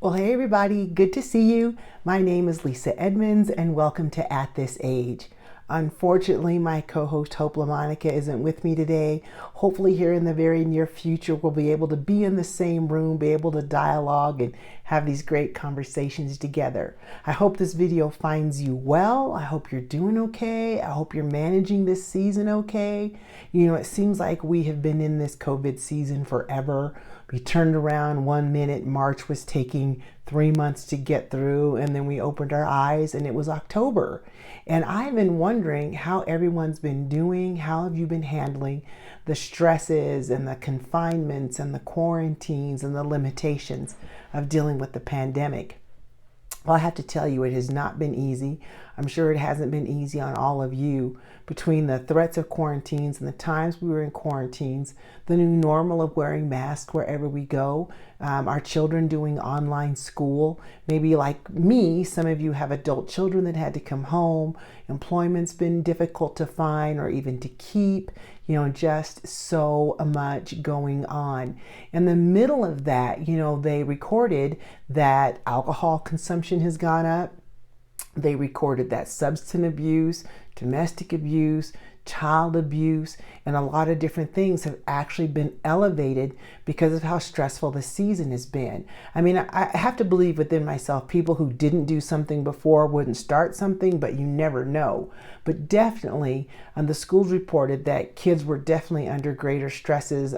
Well, hey everybody, good to see you. My name is Lisa Edmonds and welcome to At This Age. Unfortunately, my co-host Hope LaMonica isn't with me today. Hopefully here in the very near future, we'll be able to be in the same room, be able to dialogue and have these great conversations together. I hope this video finds you well. I hope you're doing okay. I hope you're managing this season okay. You know, it seems like we have been in this COVID season forever. We turned around 1 minute, March was taking 3 months to get through, and then we opened our eyes and it was October. And I've been wondering how everyone's been doing. How have you been handling the stresses and the confinements and the quarantines and the limitations of dealing with the pandemic? Well, I have to tell you, it has not been easy. I'm sure it hasn't been easy on all of you. Between the threats of quarantines and the times we were in quarantines, the new normal of wearing masks wherever we go, our children doing online school, maybe like me, some of you have adult children that had to come home, employment's been difficult to find or even to keep, you know, just so much going on. In the middle of that, you know, they recorded that alcohol consumption has gone up. They recorded that substance abuse, domestic abuse, child abuse, and a lot of different things have actually been elevated because of how stressful the season has been. I mean, I have to believe within myself, people who didn't do something before wouldn't start something, but you never know. But definitely, the schools reported that kids were definitely under greater stresses,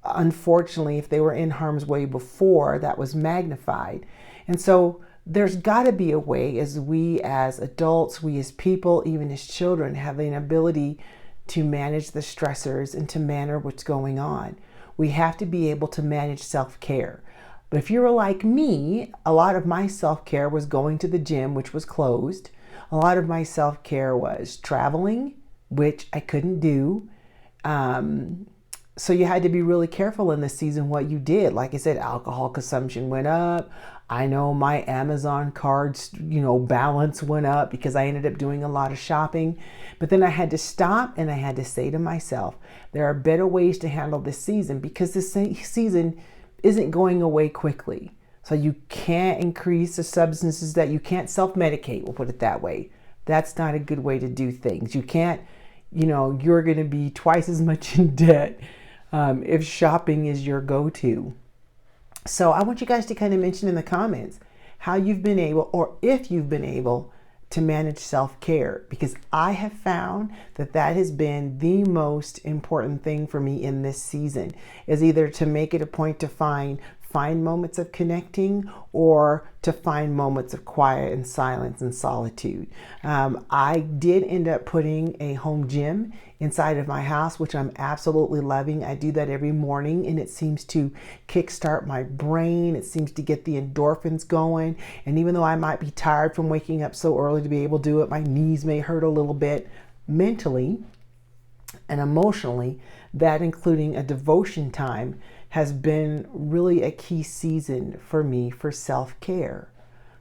unfortunately, if they were in harm's way before, that was magnified. And so there's got to be a way, as we as adults, we as people, even as children, have an ability to manage the stressors and to manage what's going on. We have to be able to manage self-care. But if you're like me, a lot of my self-care was going to the gym, which was closed. A lot of my self-care was traveling, which I couldn't do. So you had to be really careful in this season what you did. Like I said, alcohol consumption went up. I know my Amazon cards, balance went up because I ended up doing a lot of shopping. But then I had to stop and I had to say to myself, there are better ways to handle this season because this season isn't going away quickly. So you can't increase the substances that you can't self-medicate, we'll put it that way. That's not a good way to do things. You can't, you're going to be twice as much in debt if shopping is your go-to. So I want you guys to kind of mention in the comments how you've been able, or if you've been able, to manage self-care, because I have found that that has been the most important thing for me in this season, is either to make it a point to find moments of connecting or to find moments of quiet and silence and solitude. I did end up putting a home gym inside of my house, which I'm absolutely loving. I do that every morning and it seems to kickstart my brain. It seems to get the endorphins going. And even though I might be tired from waking up so early to be able to do it, my knees may hurt a little bit mentally and emotionally. That, including a devotion time, has been really a key season for me for self-care.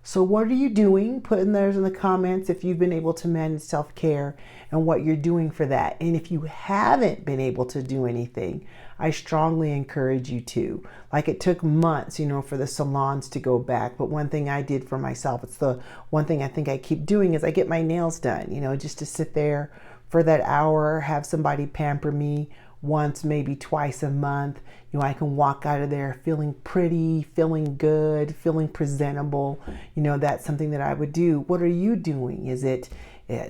So what are you doing? Put in those in the comments if you've been able to manage self-care and what you're doing for that. And if you haven't been able to do anything, I strongly encourage you to. Like, it took months, for the salons to go back. But one thing I did for myself, it's the one thing I think I keep doing, is I get my nails done, just to sit there for that hour, have somebody pamper me once, maybe twice a month. I can walk out of there feeling pretty, feeling good, feeling presentable. That's something that I would do. What are you doing? Is it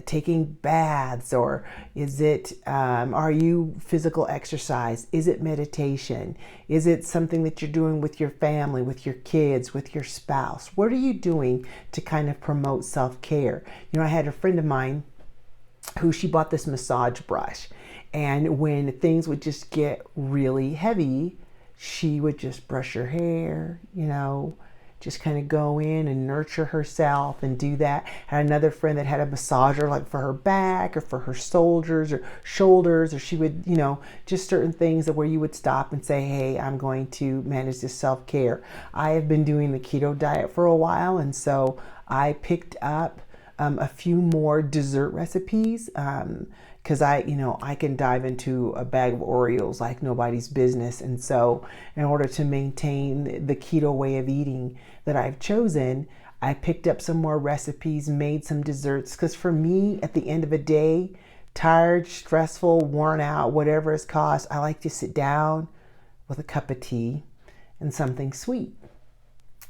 taking baths, or is it, are you physical exercise? Is it meditation? Is it something that you're doing with your family, with your kids, with your spouse? What are you doing to kind of promote self-care? I had a friend of mine who, she bought this massage brush. And when things would just get really heavy, she would just brush her hair, just kind of go in and nurture herself and do that. I had another friend that had a massager, like for her back or for her shoulders, or she would, just certain things where you would stop and say, hey, I'm going to manage this self-care. I have been doing the keto diet for a while, and so I picked up a few more dessert recipes, because I can dive into a bag of Oreos like nobody's business. And so in order to maintain the keto way of eating that I've chosen, I picked up some more recipes, made some desserts, because for me, at the end of a day, tired, stressful, worn out, whatever it's caused, I like to sit down with a cup of tea and something sweet.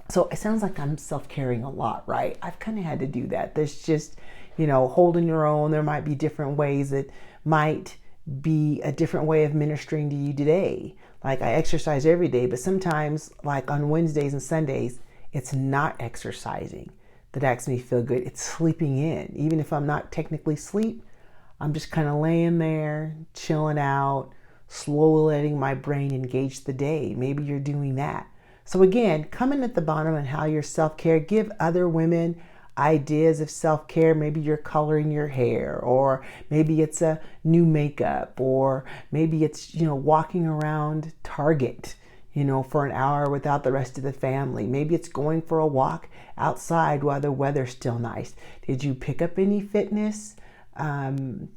So it sounds like I'm self-caring a lot, right? I've kind of had to do that. There's just, holding your own. There might be different ways that might be a different way of ministering to you today. Like I exercise every day, but sometimes like on Wednesdays and Sundays, it's not exercising that makes me feel good. It's sleeping in. Even if I'm not technically asleep, I'm just kind of laying there, chilling out, slowly letting my brain engage the day. Maybe you're doing that. So again, coming at the bottom on how your self-care, give other women ideas of self-care. Maybe you're coloring your hair, or maybe it's a new makeup, or maybe it's, walking around Target, for an hour without the rest of the family. Maybe it's going for a walk outside while the weather's still nice. Did you pick up any fitness habits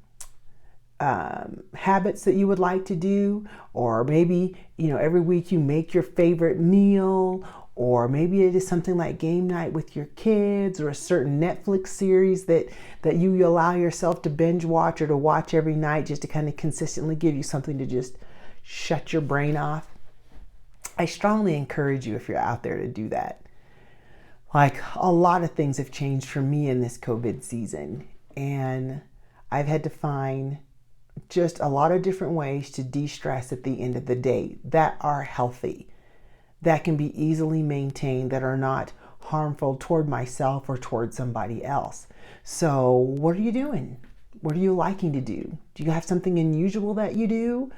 that you would like to do? Or maybe, every week you make your favorite meal, or maybe it is something like game night with your kids, or a certain Netflix series that you allow yourself to binge watch or to watch every night, just to kind of consistently give you something to just shut your brain off. I strongly encourage you, if you're out there, to do that. Like, a lot of things have changed for me in this COVID season, and I've had to find just a lot of different ways to de-stress at the end of the day that are healthy, that can be easily maintained, that are not harmful toward myself or toward somebody else. So what are you doing? What are you liking to do? Do you have something unusual that you do?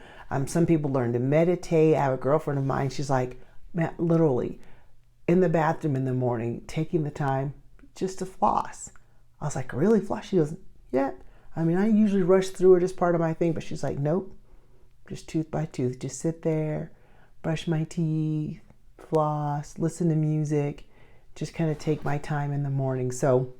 Some people learn to meditate. I have a girlfriend of mine, she's like, man, literally in the bathroom in the morning, taking the time just to floss. I was like, really, floss? She goes, yeah. I mean, I usually rush through it as part of my thing, but she's like, nope, just tooth by tooth. Just sit there, brush my teeth, floss, listen to music, just kind of take my time in the morning. So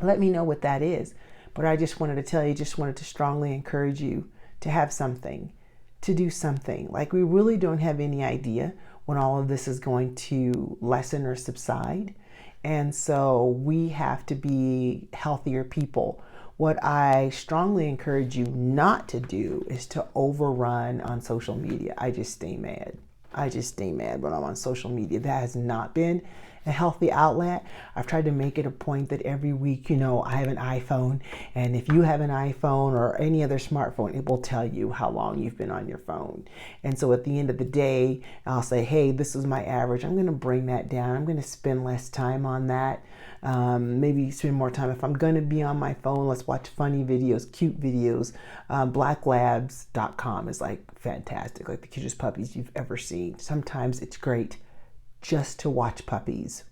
let me know what that is. But I just wanted to tell you, just wanted to strongly encourage you to have something, to do something. Like, we really don't have any idea when all of this is going to lessen or subside. And so we have to be healthier people. What I strongly encourage you not to do is to overrun on social media. I just stay mad. I just stay mad when I'm on social media. That has not been a healthy outlet. I've tried to make it a point that every week, I have an iPhone, and if you have an iPhone or any other smartphone, it will tell you how long you've been on your phone. And so at the end of the day, I'll say, hey, this is my average. I'm going to bring that down. I'm going to spend less time on that. Maybe spend more time. If I'm going to be on my phone, let's watch funny videos, cute videos. Blacklabs.com is like fantastic, like the cutest puppies you've ever seen. Sometimes it's great just to watch puppies.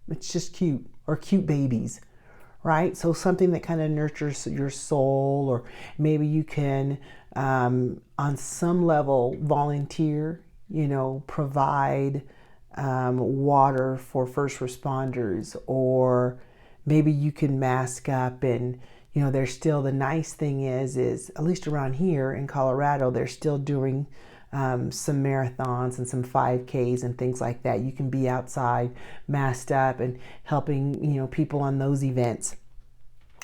It's just cute, or cute babies, right? So something that kind of nurtures your soul, or maybe you can, on some level, volunteer, provide water for first responders, or maybe you can mask up. And there's still, the nice thing is at least around here in Colorado, they're still doing some marathons and some 5Ks and things like that. You can be outside masked up and helping people on those events.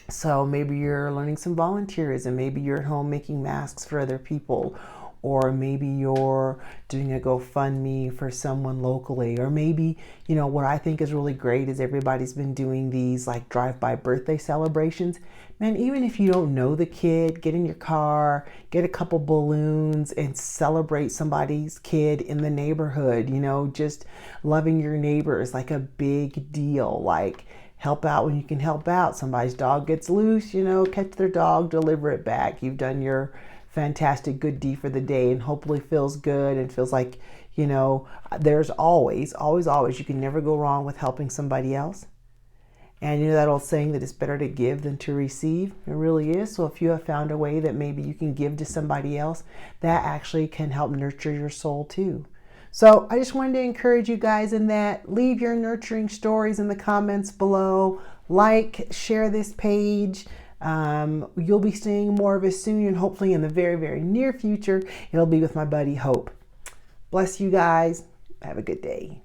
So maybe you're learning some volunteerism, maybe you're at home making masks for other people, or maybe you're doing a GoFundMe for someone locally, or maybe, what I think is really great is everybody's been doing these like drive-by birthday celebrations. Man, even if you don't know the kid, get in your car, get a couple balloons and celebrate somebody's kid in the neighborhood. Just loving your neighbor is like a big deal. Like, help out when you can help out. Somebody's dog gets loose, catch their dog, deliver it back. You've done your fantastic good deed for the day, and hopefully feels good and feels like, there's always, you can never go wrong with helping somebody else. And that old saying that it's better to give than to receive? It really is. So if you have found a way that maybe you can give to somebody else, that actually can help nurture your soul too. So I just wanted to encourage you guys in that. Leave your nurturing stories in the comments below. Like, share this page. You'll be seeing more of it soon, and hopefully in the very, very near future, it'll be with my buddy Hope. Bless you guys. Have a good day.